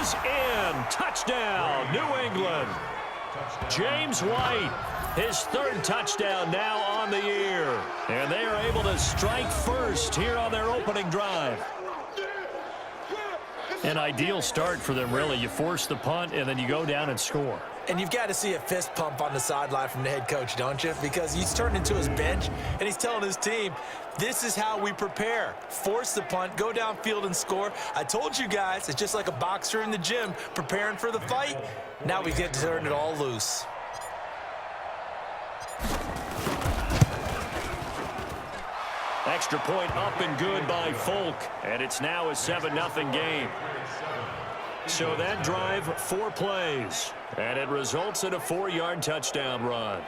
is in. Touchdown, New England. James White, his third touchdown now on the year. And they are able to strike first here on their opening drive. An ideal start for them, really. You force the punt, and then you go down and score. And you've got to see a fist pump on the sideline from the head coach, don't you? Because he's turned into his bench, and he's telling his team, this is how we prepare. Force the punt, go downfield and score. I told you guys, it's just like a boxer in the gym preparing for the fight. Now we get to turn it all loose. Extra point up and good by Folk, and it's now a 7-0 game. So that drive, 4 plays, and it results in a 4-yard touchdown run.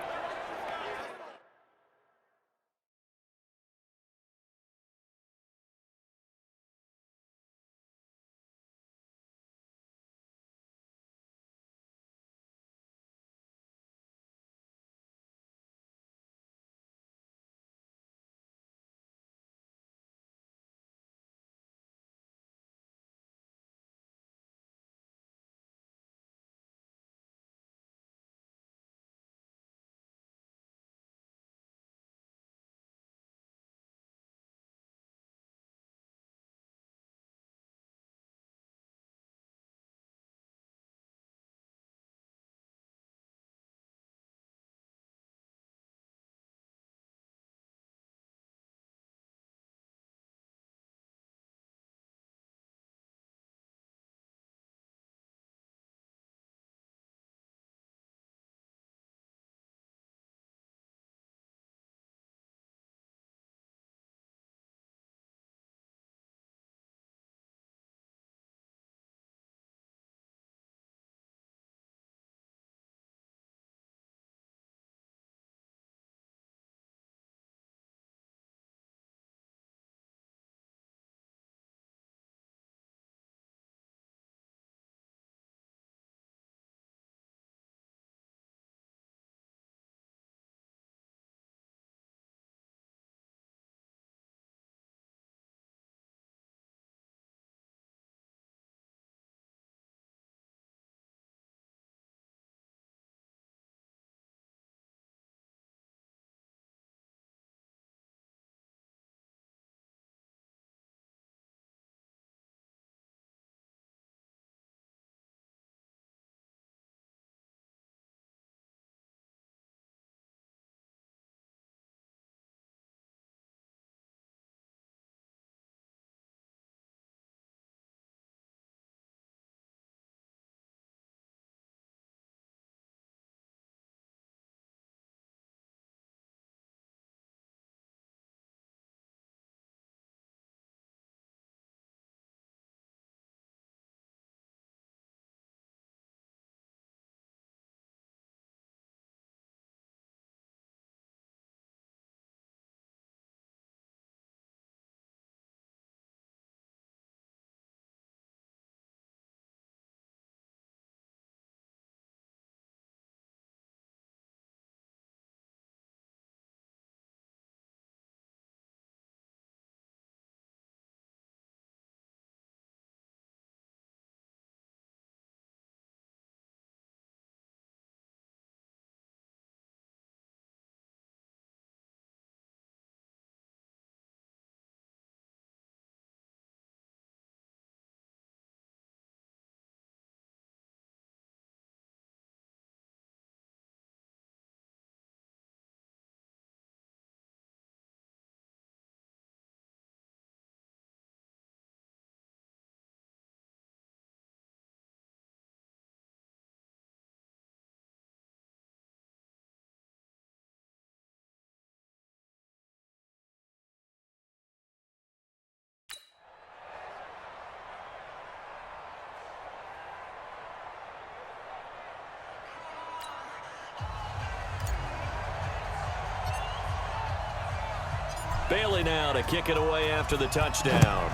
Bailey now to kick it away after the touchdown.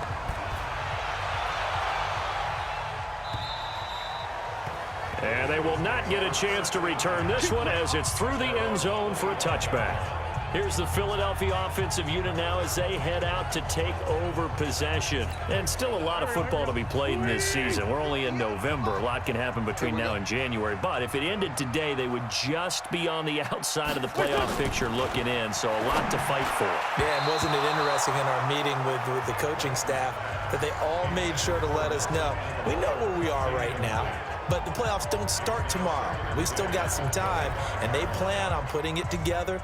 And they will not get a chance to return this one as it's through the end zone for a touchback. Here's the Philadelphia offensive unit now as they head out to take over possession. And still a lot of football to be played in this season. We're only in November. A lot can happen between now and January. But if it ended today, they would just be on the outside of the playoff picture looking in. So a lot to fight for. Yeah, and wasn't it interesting in our meeting with the coaching staff that they all made sure to let us know, we know where we are right now, but the playoffs don't start tomorrow. We still got some time, and they plan on putting it together,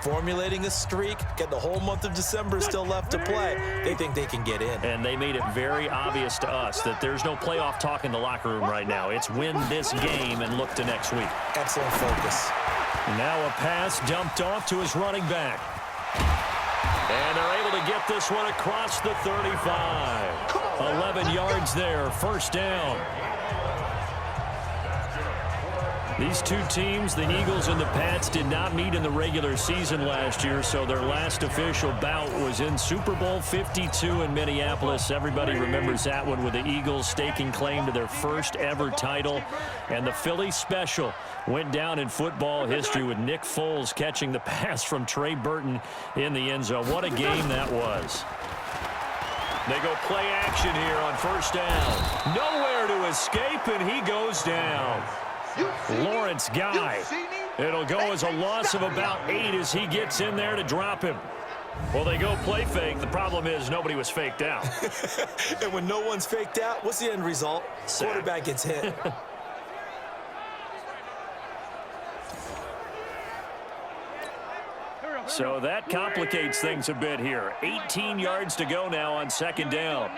formulating a streak, get the whole month of December still left to play. They think they can get in. And they made it very obvious to us that there's no playoff talk in the locker room right now. It's win this game and look to next week. Excellent focus. Now a pass dumped off to his running back. And they're able to get this one across the 35. 11 yards there, first down. These two teams, the Eagles and the Pats, did not meet in the regular season last year, so their last official bout was in Super Bowl 52 in Minneapolis. Everybody remembers that one with the Eagles staking claim to their first ever title. And the Philly special went down in football history with Nick Foles catching the pass from Trey Burton in the end zone. What a game that was. They go play action here on first down. Nowhere to escape, and he goes down. Lawrence Guy. It'll go as a loss of about 8 as he gets in there to drop him. Well, they go play fake. The problem is nobody was faked out. And when no one's faked out, what's the end result? Sack. Quarterback gets hit. So that complicates things a bit here. 18 yards to go now on second down.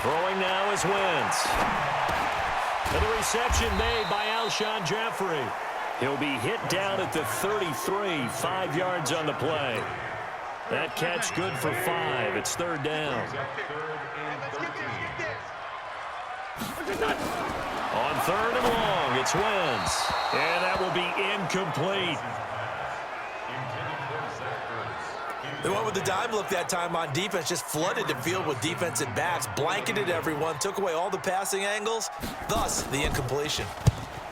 Throwing now is Wentz. And the reception made by Alshon Jeffrey. He'll be hit down at the 33, 5 yards on the play. That catch good for 5. It's third down. On third and long, it's Wentz. And that will be incomplete. They went with the dime look that time on defense, just flooded the field with defensive backs, blanketed everyone, took away all the passing angles, thus the incompletion.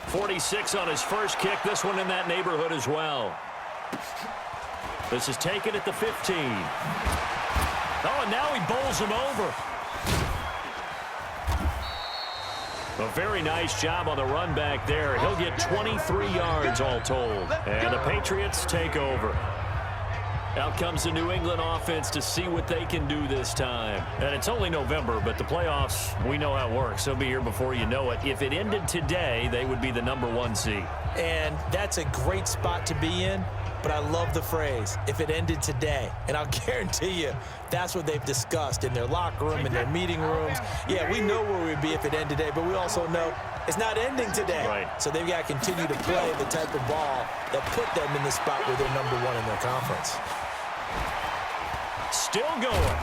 46 on his first kick, this one in that neighborhood as well. This is taken at the 15. Oh, and now he bowls him over. A very nice job on the run back there. He'll get 23 yards all told. And the Patriots take over. Out comes the New England offense to see what they can do this time. And it's only November, but the playoffs, we know how it works. They'll be here before you know it. If it ended today, they would be the #1 seed. And that's a great spot to be in, but I love the phrase, if it ended today. And I'll guarantee you, that's what they've discussed in their locker room, in their meeting rooms. Yeah, we know where we'd be if it ended today, but we also know it's not ending today. Right. So they've got to continue to play the type of ball that put them in the spot where they're #1 in their conference. Still going.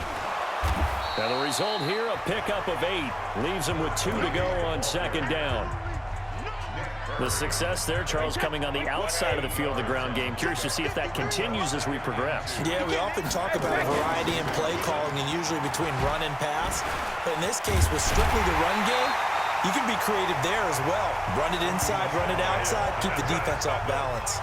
Now the result here, a pickup of 8. Leaves them with 2 to go on second down. The success there, Charles, coming on the outside of the field of the ground game. Curious to see if that continues as we progress. Yeah, we often talk about variety in play calling and usually between run and pass. But in this case, with strictly the run game, you can be creative there as well. Run it inside, run it outside, keep the defense off balance.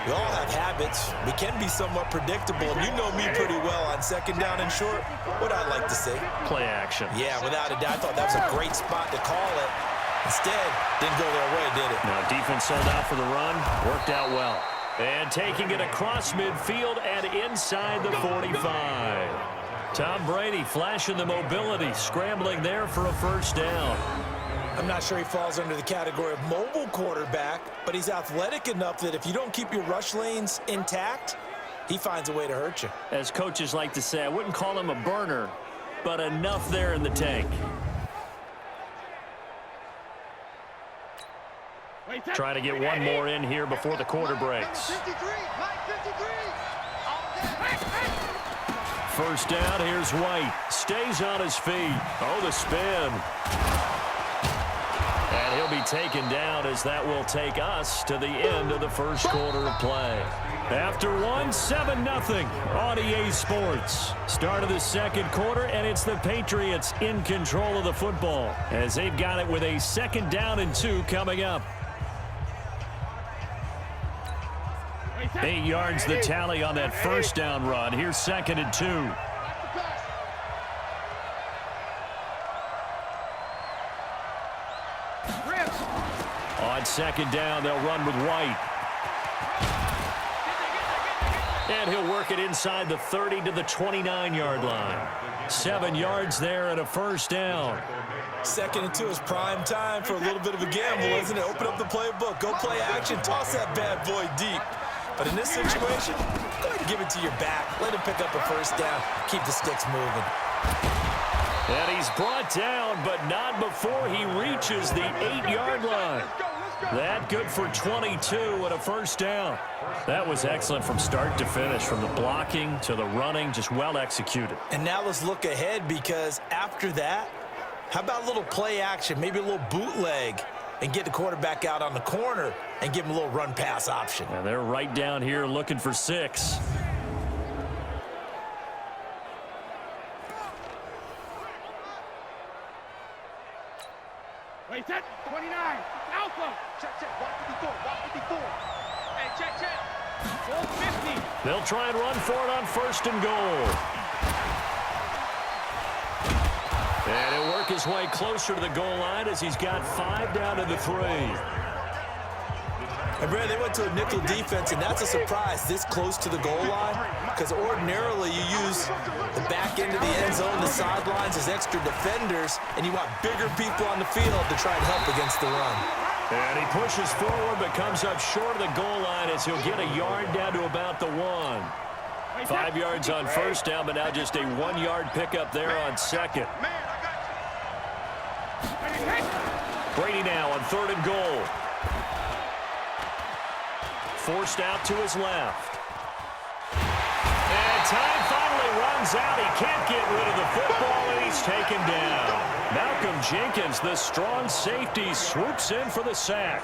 We all have habits. We can be somewhat predictable, and you know me pretty well on second down and short. What I'd like to see. Play action. Yeah, without a doubt. I thought that was a great spot to call it. Instead, didn't go their way, did it? Now defense sold out for the run. Worked out well. And taking it across midfield and inside the 45. Tom Brady flashing the mobility, scrambling there for a first down. I'm not sure he falls under the category of mobile quarterback, but he's athletic enough that if you don't keep your rush lanes intact, he finds a way to hurt you. As coaches like to say, I wouldn't call him a burner, but enough there in the tank. Trying to get one more in here before the quarter breaks. First down, here's White. Stays on his feet. Oh, the spin. And he'll be taken down as that will take us to the end of the first quarter of play. After one, 7-0 on EA Sports. Start of the second quarter, and it's the Patriots in control of the football as they've got it with a 2nd down and 2 coming up. 8 yards the tally on that first down run. Here's 2nd and 2. On 2nd down, they'll run with White. And he'll work it inside the 30 to the 29-yard line. 7 yards there and a first down. 2nd and 2 is prime time for a little bit of a gamble, isn't it? Open up the playbook, go play action, toss that bad boy deep. But in this situation, go ahead and give it to your back. Let him pick up a first down. Keep the sticks moving. And he's brought down, but not before he reaches the 8-yard line. That good for 22 and a first down. That was excellent from start to finish, from the blocking to the running, just well executed. And now let's look ahead, because after that, how about a little play action, maybe a little bootleg, and get the quarterback out on the corner and give him a little run-pass option. And they're right down here looking for 6. Wait, set, 29, Alpha. Check, walk 54. Hey, check. 450. They'll try and run for it on 1st and goal. And he'll work his way closer to the goal line as he's got 5 down to the 3. And Brad, they went to a nickel defense, and that's a surprise this close to the goal line, because ordinarily you use the back end of the end zone, the sidelines as extra defenders, and you want bigger people on the field to try and help against the run. And he pushes forward but comes up short of the goal line as he'll get a yard down to about the 1. 5 yards on 1st down, but now just a 1-yard pickup there on 2nd. Brady now on 3rd and goal. Forced out to his left. And time finally runs out. He can't get rid of the football, and he's taken down. Malcolm Jenkins, the strong safety, swoops in for the sack.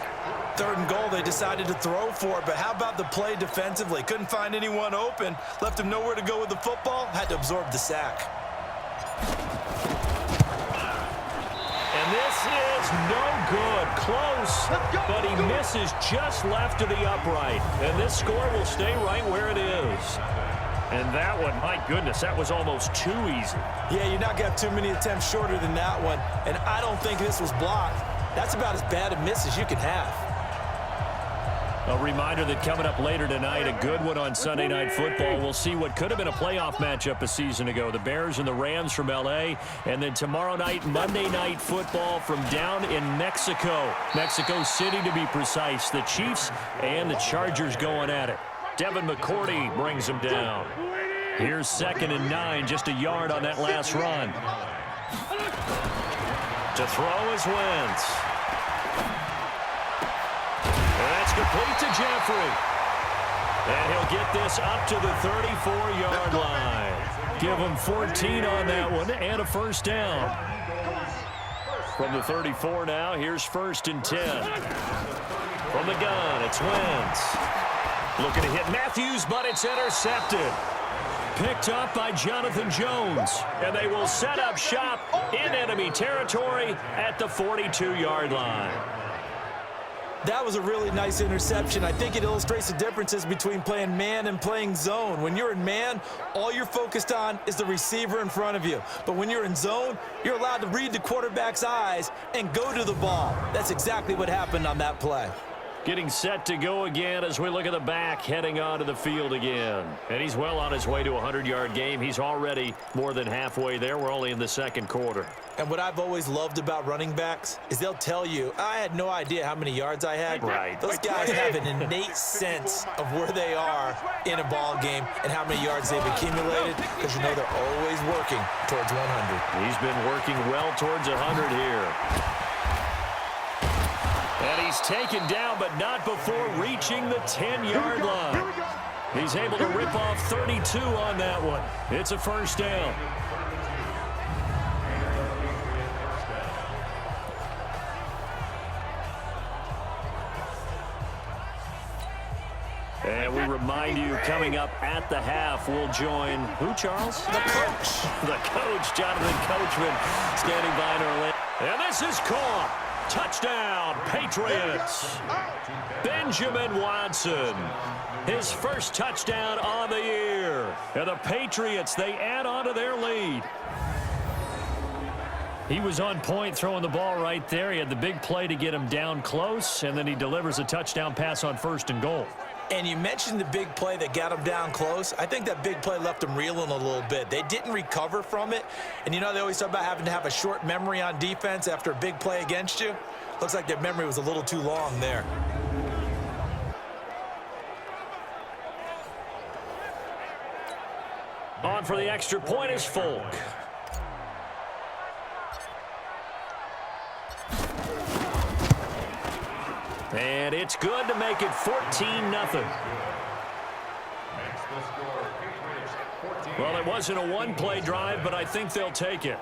3rd and goal, they decided to throw for it, but how about the play defensively? Couldn't find anyone open, left him nowhere to go with the football, had to absorb the sack. And this is no good. Close, but he misses just left of the upright. And this score will stay right where it is. And that one, my goodness, that was almost too easy. Yeah, you're not going to have too many attempts shorter than that one. And I don't think this was blocked. That's about as bad a miss as you can have. A reminder that coming up later tonight, a good one on Sunday Night Football. We'll see what could have been a playoff matchup a season ago. The Bears and the Rams from L.A. And then tomorrow night, Monday Night Football from down in Mexico. Mexico City, to be precise. The Chiefs and the Chargers going at it. Devin McCourty brings them down. Here's 2nd and 9, just a yard on that last run. To throw is Wentz. That's complete to Jeffrey. And he'll get this up to the 34-yard line. Give him 14 on that one and a first down. From the 34 now, here's 1st and 10. From the gun, it's Wentz. Looking to hit Matthews, but it's intercepted. Picked up by Jonathan Jones. And they will set up shop in enemy territory at the 42-yard line. That was a really nice interception. I think it illustrates the differences between playing man and playing zone. When you're in man, all you're focused on is the receiver in front of you. But when you're in zone, you're allowed to read the quarterback's eyes and go to the ball. That's exactly what happened on that play. Getting set to go again as we look at the back, heading onto the field again. And he's well on his way to a 100-yard game. He's already more than halfway there. We're only in the 2nd quarter. And what I've always loved about running backs is they'll tell you, I had no idea how many yards I had. Right. Those guys have an innate sense of where they are in a ball game and how many yards they've accumulated, because you know they're always working towards 100. He's been working well towards 100 here. And he's taken down, but not before reaching the 10-yard line. He's able to rip off 32 on that one. It's a first down. And we remind you, coming up at the half, we'll join who, Charles? The coach. The coach, Jonathan Coachman, standing by in Orlando. And this is caught. Touchdown, Patriots. Benjamin Watson, his first touchdown on the year. And the Patriots, they add on to their lead. He was on point throwing the ball right there. He had the big play to get him down close, and then he delivers a touchdown pass on 1st and goal. And you mentioned the big play that got him down close. I think that big play left him reeling a little bit. They didn't recover from it. And you know, they always talk about having to have a short memory on defense after a big play against you. Looks like their memory was a little too long there. On for the extra point is Folk. And it's good to make it 14-0. Well, it wasn't a one-play drive, but I think they'll take it.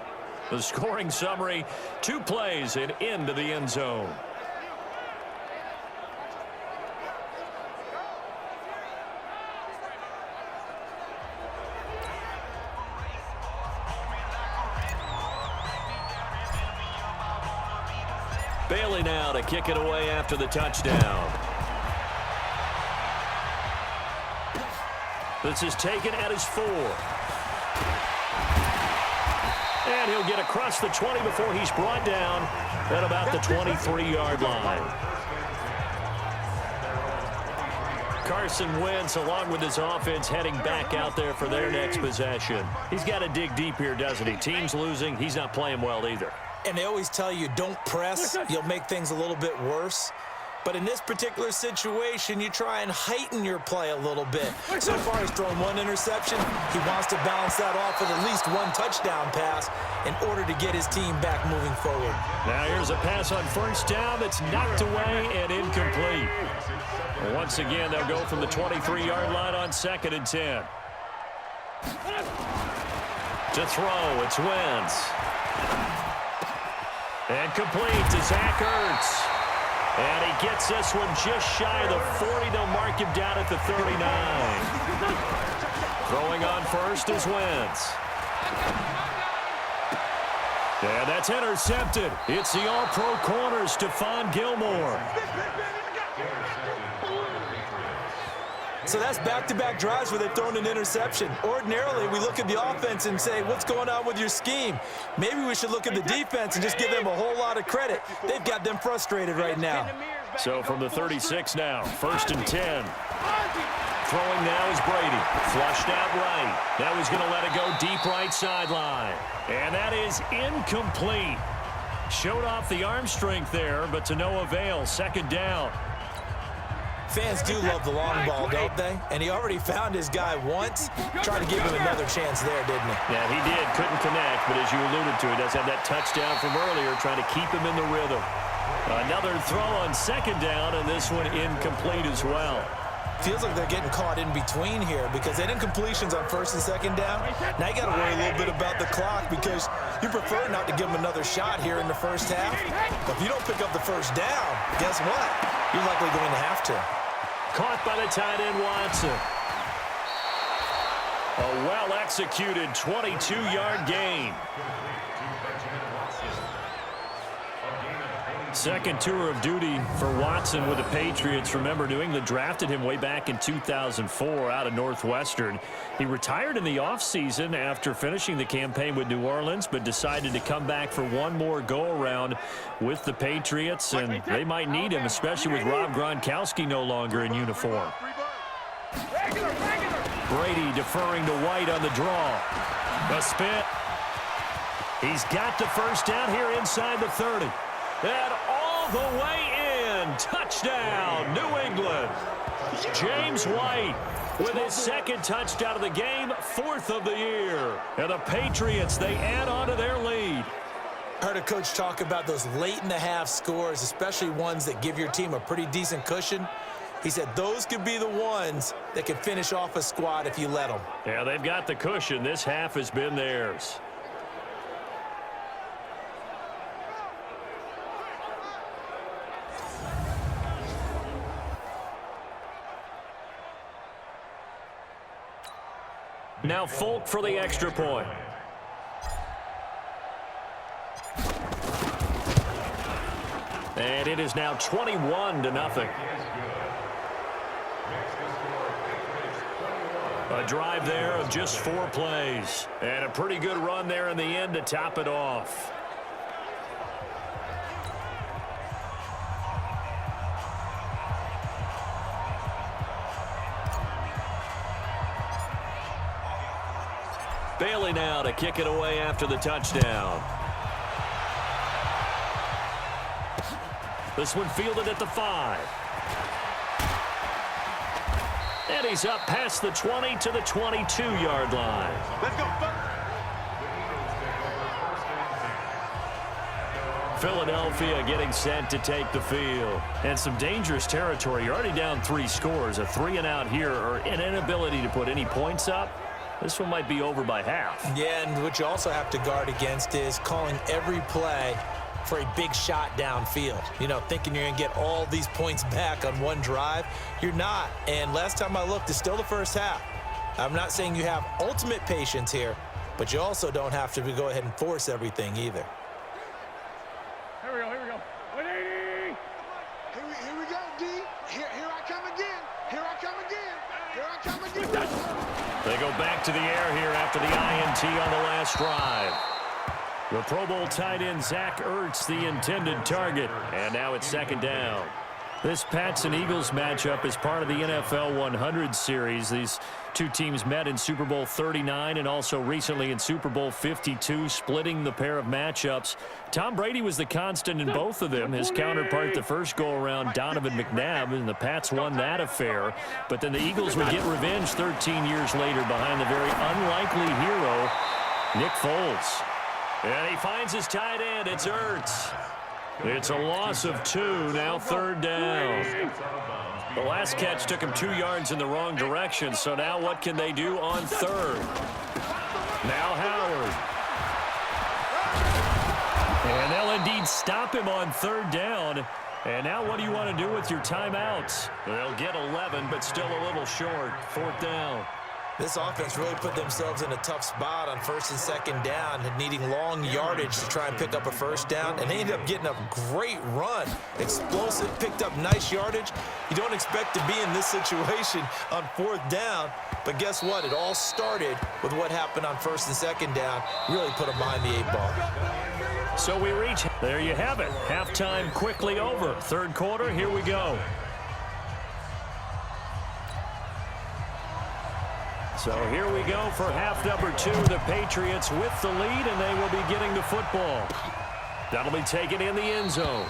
The scoring summary, 2 plays and into the end zone. Bailey now to kick it away after the touchdown. This is taken at his 4. And he'll get across the 20 before he's brought down at about the 23-yard line. Carson Wentz, along with his offense, heading back out there for their next possession. He's got to dig deep here, doesn't he? Team's losing. He's not playing well either. And they always tell you, don't press. You'll make things a little bit worse. But in this particular situation, you try and heighten your play a little bit. So far, he's thrown 1 interception. He wants to balance that off with at least 1 touchdown pass in order to get his team back moving forward. Now here's a pass on 1st down that's knocked away and incomplete. Once again, they'll go from the 23-yard line on 2nd and 10. To throw, it's Wentz. And complete to Zach Ertz. And he gets this one just shy of the 40. They'll mark him down at the 39. Throwing on 1st is Wentz. And that's intercepted. It's the all-pro corner, Stephon Gilmore. So that's back-to-back drives where they've thrown an interception. Ordinarily, we look at the offense and say, what's going on with your scheme? Maybe we should look at the defense and just give them a whole lot of credit. They've got them frustrated right now. So from the 36 now, 1st and 10. Throwing now is Brady. Flushed out right. Now he's going to let it go deep right sideline. And that is incomplete. Showed off the arm strength there, but to no avail. 2nd down. Fans do love the long ball, don't they? And he already found his guy once. Tried to give him another chance there, didn't he? Yeah, he did. Couldn't connect, but as you alluded to, he does have that touchdown from earlier, trying to keep him in the rhythm. Another throw on 2nd down, and this one incomplete as well. Feels like they're getting caught in between here because they did incompletions on 1st and 2nd down. Now you got to worry a little bit about the clock because you prefer not to give them another shot here in the 1st half. But if you don't pick up the 1st down, guess what? You're likely going to have to. Caught by the tight end, Watson. A well-executed 22-yard gain. Second tour of duty for Watson with the Patriots. Remember, New England drafted him way back in 2004 out of Northwestern. He retired in the offseason after finishing the campaign with New Orleans, but decided to come back for one more go-around with the Patriots, and they might need him, especially with Rob Gronkowski no longer in uniform. Brady deferring to White on the draw. A spit. He's got the 1st down here inside the 30. And all the way in. Touchdown, New England. James White with his 2nd touchdown of the game, 4th of the year. And the Patriots, they add on to their lead. I heard a coach talk about those late-in-the-half scores, especially ones that give your team a pretty decent cushion. He said those could be the ones that can finish off a squad if you let them. Yeah, they've got the cushion. This half has been theirs. Now Folk for the extra point. And it is now 21-0. A drive there of just 4 plays. And a pretty good run there in the end to top it off. Bailey now to kick it away after the touchdown. This one fielded at the 5. And he's up past the 20 to the 22-yard line. Let's go. Philadelphia getting set to take the field. And some dangerous territory. You're already down 3 scores. A 3-and-out here or an inability to put any points up. This one might be over by half. Yeah, and what you also have to guard against is calling every play for a big shot downfield. You know, thinking you're going to get all these points back on one drive. You're not. And last time I looked, it's still the first half. I'm not saying you have ultimate patience here, but you also don't have to go ahead and force everything either. Here we go. 180. Here we go, D. Here I come again. Here I come again. They go back to the air here after the INT on the last drive. The Pro Bowl tight end Zach Ertz, the intended target. And now it's 2nd down. This Pats and Eagles matchup is part of the NFL 100 series. These two teams met in Super Bowl 39 and also recently in Super Bowl 52, splitting the pair of matchups. Tom Brady was the constant in both of them. His counterpart the first go-around, Donovan McNabb, and the Pats won that affair. But then the Eagles would get revenge 13 years later behind the very unlikely hero, Nick Foles. And he finds his tight end. It's Ertz. It's a loss of 2, now 3rd down. The last catch took him 2 yards in the wrong direction, so now what can they do on 3rd? Now Howard. And they'll indeed stop him on 3rd down. And now what do you want to do with your timeouts? They'll get 11, but still a little short. 4th down. This offense really put themselves in a tough spot on 1st and 2nd down, needing long yardage to try and pick up a 1st down, and they ended up getting a great run. Explosive, picked up nice yardage. You don't expect to be in this situation on 4th down, but guess what? It all started with what happened on 1st and 2nd down. Really put them behind the 8 ball. So we reach. There you have it. Halftime quickly over. 3rd quarter, here we go. So here we go for half number 2. The Patriots with the lead, and they will be getting the football. That'll be taken in the end zone.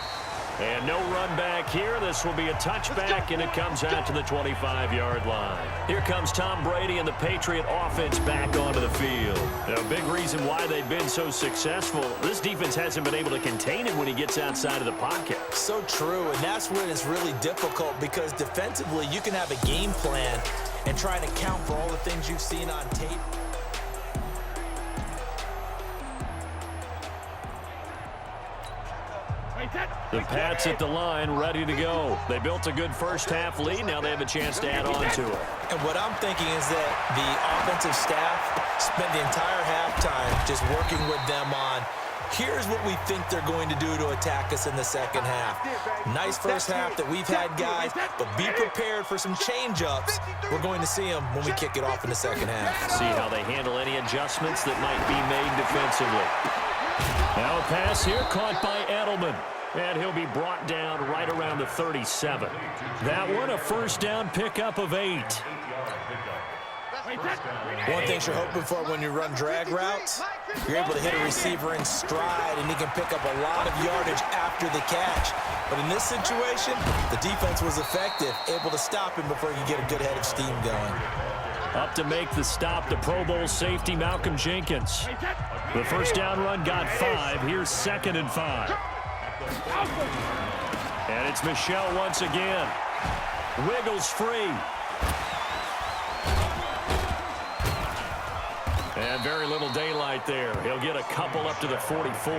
And no run back here. This will be a touchback, and it comes out to the 25-yard line. Here comes Tom Brady and the Patriot offense back onto the field. A big reason why they've been so successful, this defense hasn't been able to contain him when he gets outside of the pocket. So true, and that's when it's really difficult because defensively you can have a game plan and try to account for all the things you've seen on tape. The Pats at the line, ready to go. They built a good first half lead. Now they have a chance to add on to it. And what I'm thinking is that the offensive staff spent the entire halftime just working with them on, here's what we think they're going to do to attack us in the 2nd half. Nice first half that we've had, guys, but be prepared for some change-ups. We're going to see them when we kick it off in the 2nd half. See how they handle any adjustments that might be made defensively. Now a pass here caught by Edelman. And he'll be brought down right around the 37. That one, a 1st down pickup of 8. One thing you're hoping for when you run drag routes, you're able to hit a receiver in stride, and he can pick up a lot of yardage after the catch. But in this situation, the defense was effective, able to stop him before he could get a good head of steam going. Up to make the stop, the Pro Bowl safety, Malcolm Jenkins. The 1st down run got 5. Here's 2nd and 5. And it's Michel once again. Wiggles free. And very little daylight there. He'll get a couple up to the 44.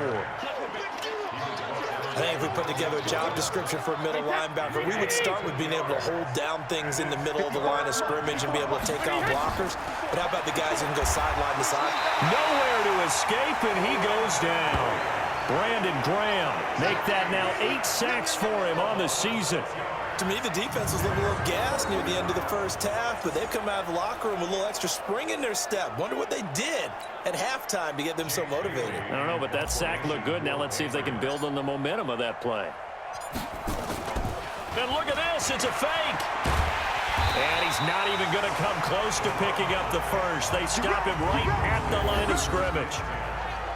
I think if we put together a job description for a middle linebacker, we would start with being able to hold down things in the middle of the line of scrimmage and be able to take on blockers. But how about the guys who can go sideline to side? Nowhere to escape, and he goes down. Brandon Graham make that now 8 sacks for him on the season. To me, the defense was looking a little gassed near the end of the first half, but they've come out of the locker room with a little extra spring in their step. Wonder what they did at halftime to get them so motivated. I don't know, but that sack looked good. Now let's see if they can build on the momentum of that play. And look at this. It's a fake. And he's not even going to come close to picking up the first. They stop him right at the line of scrimmage.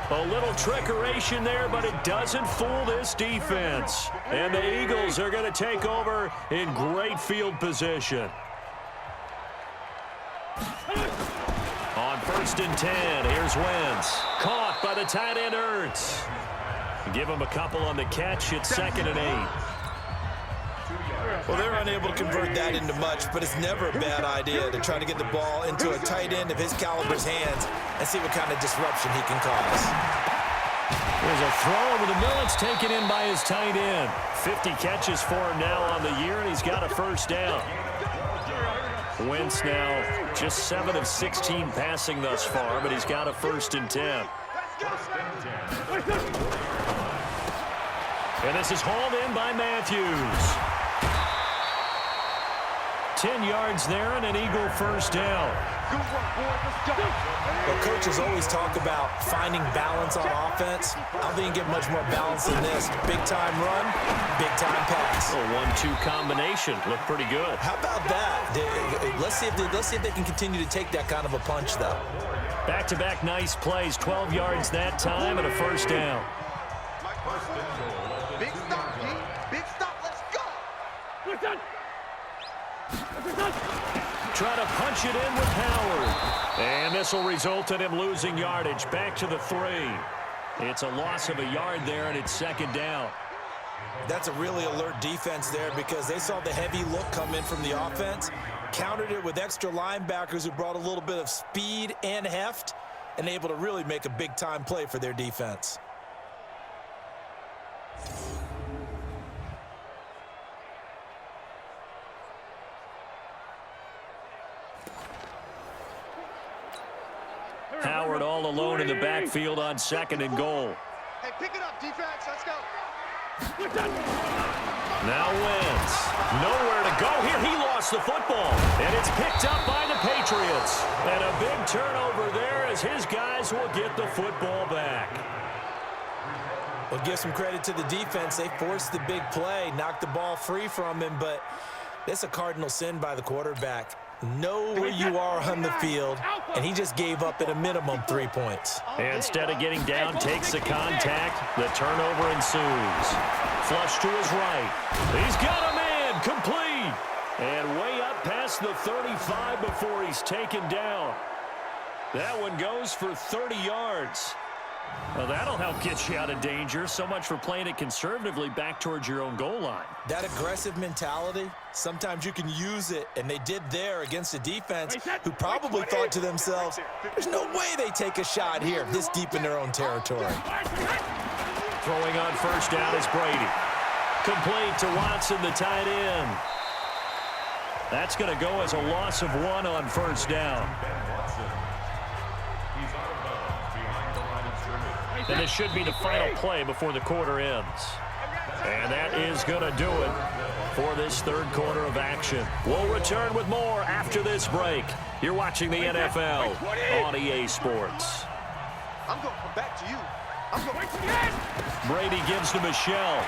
A little trickeration there, but it doesn't fool this defense. And the Eagles are going to take over in great field position. On 1st and 10, here's Wentz. Caught by the tight end Ertz. Give him a couple on the catch. It's 2nd and 8. Well, they're unable to convert that into much, but it's never a bad idea to try to get the ball into a tight end of his caliber's hands and see what kind of disruption he can cause. There's a throw over the middle. It's taken in by his tight end. 50 catches for him now on the year, and he's got a first down. Wentz now just 7 of 16 passing thus far, but he's got a 1st and 10. And this is hauled in by Matthews. 10 yards there and an Eagle first down. Well, coaches always talk about finding balance on offense. I don't think you get much more balance than this. Big-time run, big-time pass. A 1-2 combination. Looked pretty good. How about that? Let's see if they can continue to take that kind of a punch, though. Back-to-back nice plays. 12 yards that time and a first down. Big stop, D. Big stop. Let's go. Try to punch it in with Howard. And this will result in him losing yardage. Back to the 3. It's a loss of a yard there, and it's 2nd down. That's a really alert defense there because they saw the heavy look come in from the offense, countered it with extra linebackers who brought a little bit of speed and heft, and able to really make a big-time play for their defense. Howard all alone in the backfield on 2nd and goal. Hey, pick it up, defense. Let's go. Now Wentz. Nowhere to go here. He lost the football. And it's picked up by the Patriots. And a big turnover there as his guys will get the football back. Well, give some credit to the defense. They forced the big play, knocked the ball free from him, but it's a cardinal sin by the quarterback. Know where you are on the field, and he just gave up at a minimum 3 points. Instead of getting down, takes the contact. The turnover ensues. Flush to his right. He's got a man complete. And way up past the 35 before he's taken down. That one goes for 30 yards. Well, that'll help get you out of danger. So much for playing it conservatively back towards your own goal line. That aggressive mentality, sometimes you can use it, and they did there against a defense who probably thought to themselves, there's no way they take a shot here this deep in their own territory. Throwing on first down is Brady. Complete to Watson, the tight end. That's going to go as a loss of 1 on first down. And this should be the final play before the quarter ends. And that is going to do it for this 3rd quarter of action. We'll return with more after this break. You're watching the NFL on EA Sports. I'm going to come back to you. Brady gives to Michelle.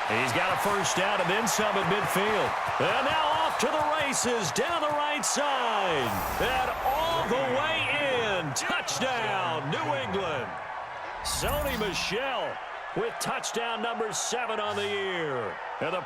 He's got a first down and then some at midfield. And now off to the races down the right side. And all the way in. Touchdown, New England. Sony Michel with touchdown number 7 on the year. And the